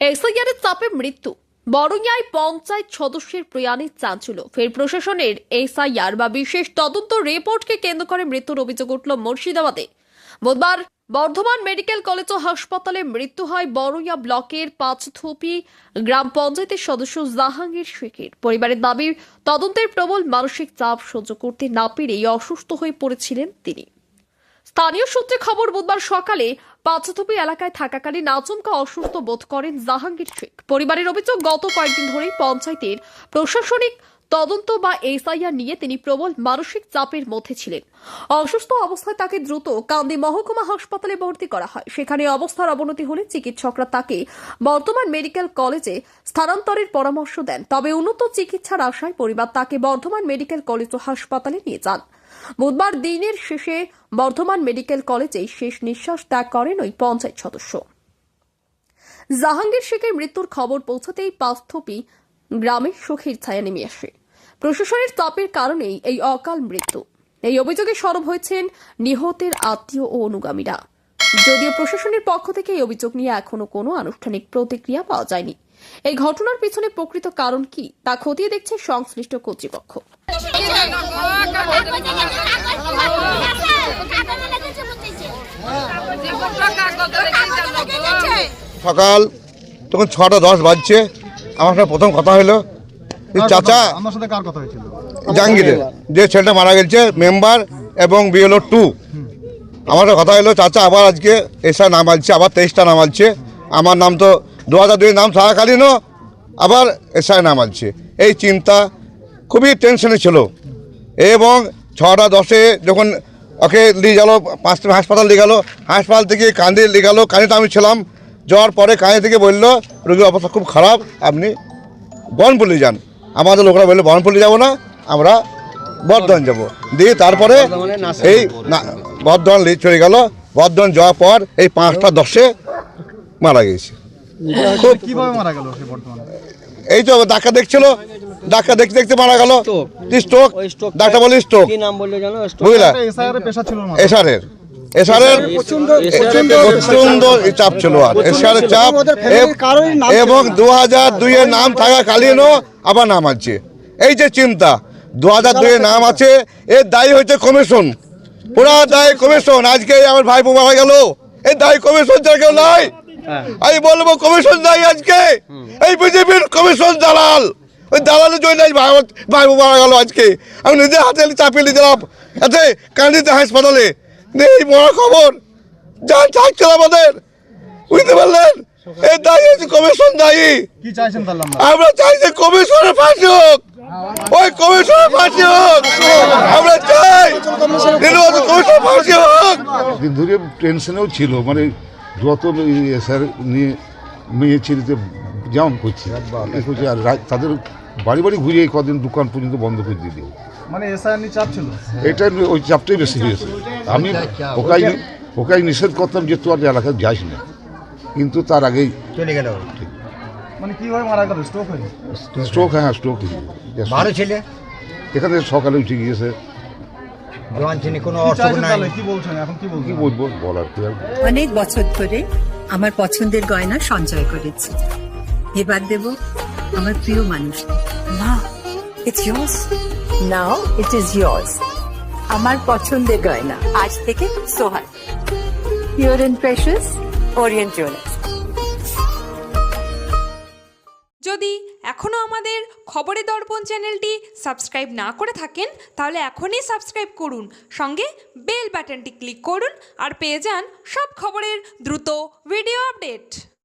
এসআইআরের চাপে মৃত্যু, বড়ইয়ায় পঞ্চায়েত সদস্যের প্রয়াণে চাঞ্চল্য। ফের প্রশাসনের এসআইআর বা বিশেষ তদন্ত রিপোর্টকে কেন্দ্র করে মৃত্যুর অভিযোগ উঠল মুর্শিদাবাদে। বুধবার বর্ধমান মেডিকেল কলেজ ও হাসপাতালে মৃত্যু হয় বড়ইয়া ব্লকের পাঁচথোপি গ্রাম পঞ্চায়েতের সদস্য জাহাঙ্গীর শেখের। পরিবারের দাবি, তদন্তের প্রবল মানসিক চাপ সহ্য করতে না পেরেই অসুস্থ হয়ে পড়েছিলেন তিনি। স্থানীয় সূত্রে খবর, বুধবার সকালে পাঁচথোপি এলাকায় থাকাকালীন আচমকা অসুস্থ বোধ করেন জাহাঙ্গীর শেখ। পরিবারের অভিযোগ, গত কয়েকদিন ধরেই পঞ্চায়েতের প্রশাসনিক তদন্ত বা এসআইআর নিয়ে তিনি প্রবল মানসিক চাপের মধ্যে ছিলেন। অসুস্থ অবস্থায় তাকে দ্রুত কান্দি মহকুমা হাসপাতালে ভর্তি করা হয়। সেখানে অবস্থার অবনতি হলে চিকিৎসকরা তাকে বর্ধমান মেডিকেল কলেজে স্থানান্তরের পরামর্শ দেন। তবে উন্নত চিকিৎসার আশায় পরিবার তাকে বর্ধমান মেডিকেল কলেজ ও হাসপাতালে নিয়ে যান। বুধবার দিনের শেষে বর্ধমান মেডিকেল কলেজে শেষ নিঃশ্বাস ত্যাগ করেন ওই পঞ্চায়েত সদস্য। জাহাঙ্গীর শেখের মৃত্যুর খবর পৌঁছাতেই পাঁচথোপি গ্রামে শোকের ছায়া নেমে আসে। প্রশাসনের চাপের কারণেই এই অকাল মৃত্যু। এই অভিযোগে সরব হয়েছেন নিহতের আত্মীয় ও অনুগামীরা। যদিও প্রশাসনের পক্ষ থেকে এই অভিযোগ নিয়ে এখনো কোনো আনুষ্ঠানিক প্রতিক্রিয়া পাওয়া যায়নি। এই ঘটনার পিছনে প্রকৃত কারণ কি তা খতিয়ে দেখছে সংশ্লিষ্ট কর্তৃপক্ষ। সকাল তখন 6:10 বাজছে, আমার সাথে প্রথম কথা হলো চাচা আমার সাথে কার কথা হয়েছিল? জাহাঙ্গীরের, যে ছেলেটা মারা গেছে মেম্বার এবং বিএলও 2। আমার সাথে কথা হলো, চাচা আবার আজকে এসা নাম আলছে, আবার 23টা নাম আলছে। আমার নাম তো 2002 নাম থাকাকালীনও আবার এসআই নাম আলছে। এই চিন্তা খুবই টেনশনে ছিল এবং 6:10 যখন ওকে নিয়ে গেল পাঁচটা হাসপাতাল নিয়ে গেল, হাসপাতাল থেকে কান্দি নিয়ে গেল। কান্দিতে আমি ছিলাম। যাওয়ার পরে কাঁদি থেকে বললো রোগীর অবস্থা খুব খারাপ, আপনি বনপল্লী যান। আমাদের লোকরা বললো বনপল্লী যাবো না, আমরা বর্ধমান যাবো। দিয়ে তারপরে এই বর্ধমান চলে গেল। বর্ধমান যাওয়ার পর এই 5:10 মারা গেছে। খুব কিভাবে মারা গেল সে বর্তমানে? এই তো ডাক্তার দেখছিল, ডাক্তার দেখতে দেখতে মারা গেল। স্ট্রোক, ডাক্তার বলে স্ট্রোক। বুঝলা, এসআরের প্রচন্ড চাপ ছিল। আর এসআরের চাপ এবং 2002 নাম থাকাকালীনও আবার নাম আছে। এই যে চিন্তা, 2002 নাম আছে, এর দায়ী হচ্ছে কমিশন, পুরা দায়ী কমিশন। আজকে আমার ভাই মারা গেল, এই দায়ী কমিশন ছাড়া কেউ নাই। আমি বলবো কমিশন দায়ী আজকে, এই বিজেপির কমিশন দালাল। ওই দালালের জন্য ভাই মারা গেল। আজকে আমি নিজের হাতে চাপিয়ে নিয়ে দিলাম এতে কান্দিতে হাসপাতালে। এই বড় খবর যা চাইছিল আমাদের, বুঝতে পারলেন? এই দায়ী হচ্ছে কমিশন দায়ী। কি চাইছেন তাহলে? আমরা চাইছি কমিশনের ফাঁসি হোক, ওই কমিশনের ফাঁসি হোক। আমরা চাই কমিশনের ফাঁসি হোক। দিন ধরে টেনশনেও ছিল, মানে যত স্যার নিয়ে মেয়ে ছেলেতে যেমন করছে আর তাদের বাড়ি বাড়ি ঘুরে এই কদিন দোকান পর্যন্ত বন্ধ করে দিয়ে দিও। মানে এসআইআর নিয়ে চাপ ছিল, এটা ওই চাপটাই বেশি হয়েছে। আমি ওকাই নিষেধ করতাম যে তুই আর এলাকায় যাস না, কিন্তু তার আগেই চলে গেল। মানে কিভাবে মারা গেল? স্ট্রোক হয়ে? স্ট্রোক, হ্যাঁ স্ট্রোক। ভালো ছেলে, এখানে সকালে উঠে গিয়েছে। কি বলছেন এখন? কি বলবো, বলার কি আর। অনেক বছর ধরে আমার পছন্দের গয়না সঞ্চয় করেছি, এবার দেব আমার প্রিয় মানুষ। না, it's yours. Now it is yours. আমার পছন্দের গয়না আজ থেকে সোহাগ, Pure and Precious Orient Jewelers. যদি এখনও আমাদের খবরের দর্পণ চ্যানেলটি সাবস্ক্রাইব না করে থাকেন, তাহলে এখনই সাবস্ক্রাইব করুন, সঙ্গে বেল বাটনটি ক্লিক করুন আর পেয়ে যান সব খবরের দ্রুত ভিডিও আপডেট।